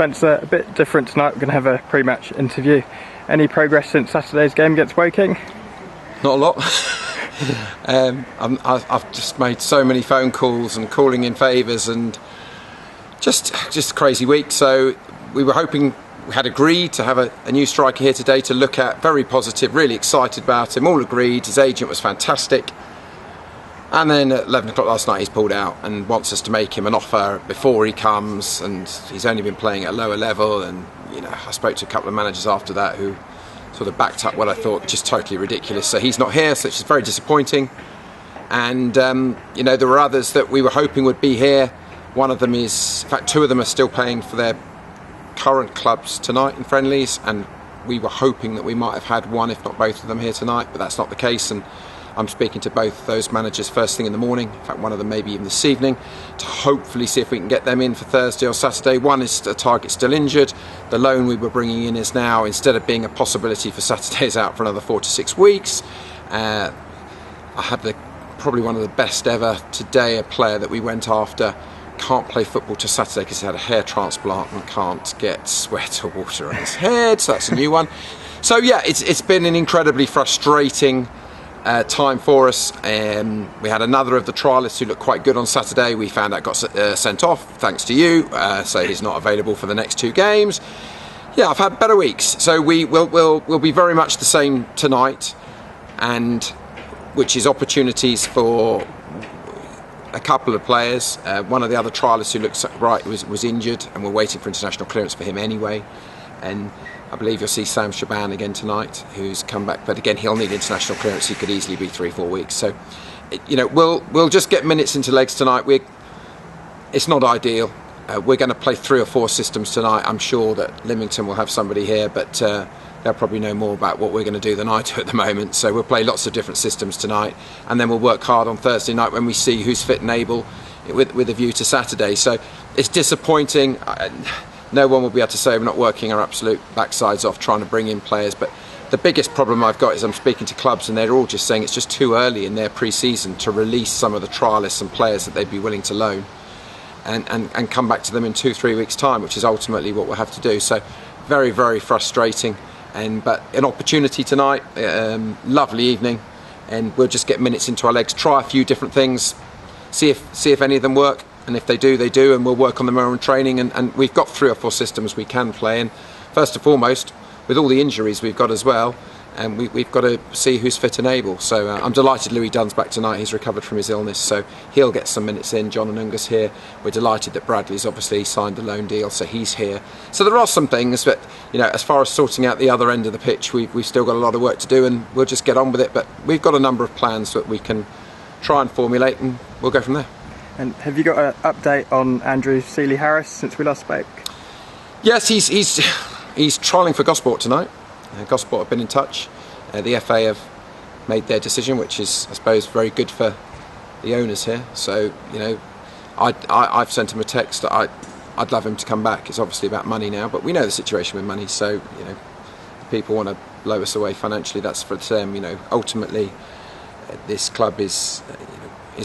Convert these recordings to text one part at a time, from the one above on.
Spencer, a bit different tonight. We're going to have a pre-match interview. Any progress since Saturday's game against Woking? Not a lot. I've just made so many phone calls and calling in favours, and just a crazy week. So we were hoping, we had agreed to have a new striker here today to look at. Very positive, really excited about him. All agreed. His agent was fantastic. And then at 11 o'clock last night he's pulled out and wants us to make him an offer before he comes, and he's only been playing at a lower level. And I spoke to a couple of managers after that who sort of backed up what I thought just totally ridiculous. So he's not here, so it's just very disappointing. And there were others that we were hoping would be here. One of them is, in fact, two of them are still playing for their current clubs tonight in friendlies, and we were hoping that we might have had one, if not both of them, here tonight, but that's not the case. And I'm speaking to both those managers first thing in the morning, in fact one of them maybe even this evening, to hopefully see if we can get them in for Thursday or Saturday. One is a target still injured. The loan we were bringing in is now, instead of being a possibility for Saturday, is out for another 4 to 6 weeks. I had probably one of the best ever today, a player that we went after can't play football till Saturday because he had a hair transplant and can't get sweat or water on his head, so that's a new one. So yeah, it's been an incredibly frustrating time for us. We had another of the trialists who looked quite good on Saturday. We found out got sent off thanks to you, so he's not available for the next 2 games. Yeah, I've had better weeks, so we'll be very much the same tonight, and which is opportunities for a couple of players. One of the other trialists who looks right was injured, and we're waiting for international clearance for him anyway. And I believe you'll see Sam Shaban again tonight, who's come back, but again he'll need international clearance. He could easily be 3-4 weeks. So, we'll just get minutes into legs tonight. It's not ideal. We're going to play 3 or 4 systems tonight. I'm sure that Lymington will have somebody here, but they'll probably know more about what we're going to do than I do at the moment. So we'll play lots of different systems tonight, and then we'll work hard on Thursday night when we see who's fit and able, with a view to Saturday. So it's disappointing. No one will be able to say we're not working our absolute backsides off trying to bring in players, but the biggest problem I've got is I'm speaking to clubs and they're all just saying it's just too early in their pre-season to release some of the trialists and players that they'd be willing to loan and come back to them in 2-3 weeks time, which is ultimately what we'll have to do. So very, very frustrating, but an opportunity tonight. Lovely evening, and we'll just get minutes into our legs, try a few different things, see if any of them work. And if they do, and we'll work on them more in training. And we've got 3 or 4 systems we can play. And first and foremost, with all the injuries we've got as well, and we've got to see who's fit and able. So I'm delighted Louis Dunn's back tonight. He's recovered from his illness, so he'll get some minutes in. John Anunga's here. We're delighted that Bradley's obviously signed the loan deal, so he's here. So there are some things, but as far as sorting out the other end of the pitch, we've still got a lot of work to do, and we'll just get on with it. But we've got a number of plans that we can try and formulate, and we'll go from there. And have you got an update on Andrew Seeley-Harris since we last spoke? Yes, he's trialling for Gosport tonight. Gosport have been in touch. The FA have made their decision, which is, I suppose, very good for the owners here. So, I've sent him a text. I'd love him to come back. It's obviously about money now, but we know the situation with money. So, if people want to blow us away financially, that's for them. Ultimately, this club is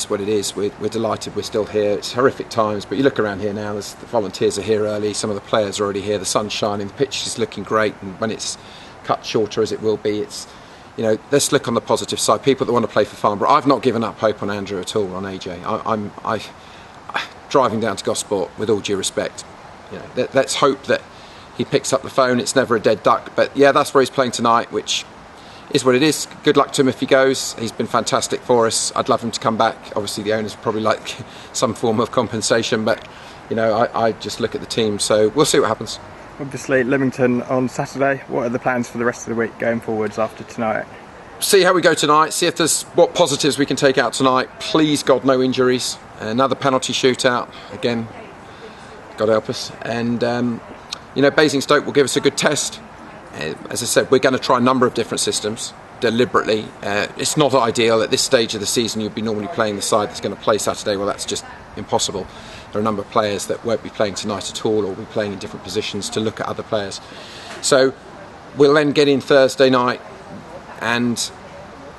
what it is. We're delighted we're still here. It's horrific times, but you look around here now, the volunteers are here early, some of the players are already here, the sun's shining, the pitch is looking great, and when it's cut shorter as it will be, it's let's look on the positive side. People that want to play for Farnborough, I've not given up hope on Andrew at all, on AJ. I'm driving down to Gosport, with all due respect, let's hope that he picks up the phone. It's never a dead duck, but yeah, that's where he's playing tonight, which is what it is. Good luck to him if he goes. He's been fantastic for us. I'd love him to come back. Obviously the owners probably like some form of compensation, but I just look at the team, so we'll see what happens. Obviously Lymington on Saturday. What are the plans for the rest of the week going forwards after tonight? See how we go tonight, see if there's what positives we can take out tonight. Please God, no injuries. Another penalty shootout again, God help us. And Basingstoke will give us a good test. As I said, we're going to try a number of different systems deliberately. It's not ideal at this stage of the season. You'd be normally playing the side that's going to play Saturday. Well, that's just impossible. There are a number of players that won't be playing tonight at all, or will be playing in different positions to look at other players. So we'll then get in Thursday night, and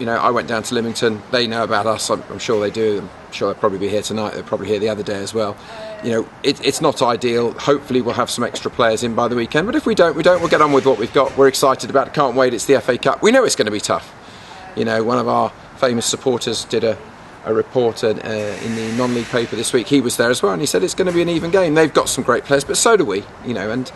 I went down to Lymington. They know about us. I'm sure they do. I'm sure they'll probably be here tonight. They'll probably here the other day as well. You know, it's not ideal. Hopefully we'll have some extra players in by the weekend. But if we don't, we'll get on with what we've got. We're excited about it. Can't wait. It's the FA Cup. We know it's going to be tough. You know, one of our famous supporters did a report in the non-league paper this week. He was there as well, and he said it's going to be an even game. They've got some great players, but so do we. You know, and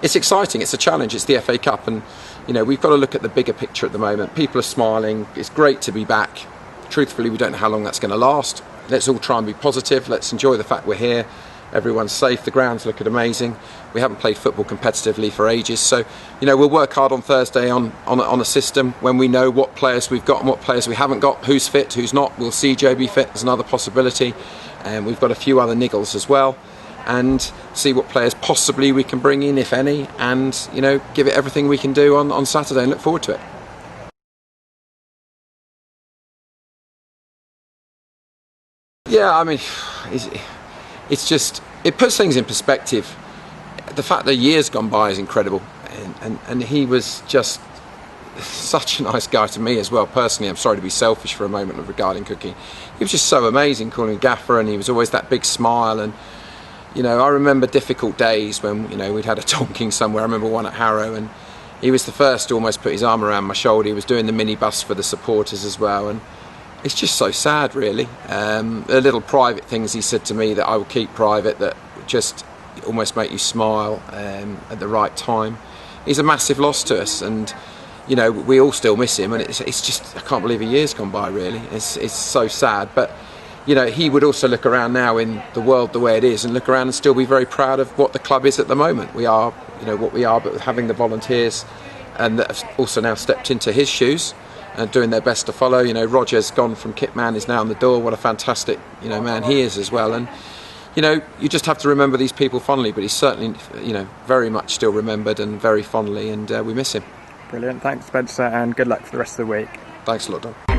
it's exciting. It's a challenge. It's the FA Cup, and you know, we've got to look at the bigger picture at the moment. People are smiling. It's great to be back. Truthfully, we don't know how long that's going to last. Let's all try and be positive. Let's enjoy the fact we're here. Everyone's safe. The ground's looking amazing. We haven't played football competitively for ages, so you know, we'll work hard on Thursday on a system when we know what players we've got and what players we haven't got, who's fit, who's not. Will CJ be fit? There's another possibility, and we've got a few other niggles as well, and see what players possibly we can bring in, if any, and you know, give it everything we can do on Saturday, and look forward to it. Yeah, I mean, it's just, it puts things in perspective. The fact that years gone by is incredible, and he was just such a nice guy to me as well. Personally, I'm sorry to be selfish for a moment regarding Cookie. He was just so amazing, calling gaffer, and he was always that big smile. And you know, I remember difficult days when, you know, we'd had a donking somewhere. I remember one at Harrow, and he was the first to almost put his arm around my shoulder. He was doing the minibus for the supporters as well, and it's just so sad, really. The little private things he said to me that I will keep private, that just almost make you smile at the right time. He's a massive loss to us, and you know, we all still miss him, and it's just, I can't believe a year's gone by, really. It's so sad, but you know, he would also look around now in the world the way it is and look around and still be very proud of what the club is at the moment. We are, you know, what we are, but with having the volunteers and that have also now stepped into his shoes and doing their best to follow. You know, Roger's gone from kit man, is now on the door. What a fantastic, you know, man he is as well. And you know, you just have to remember these people fondly, but he's certainly, you know, very much still remembered and very fondly, and we miss him. Brilliant. Thanks, Spencer, and good luck for the rest of the week. Thanks a lot, Don.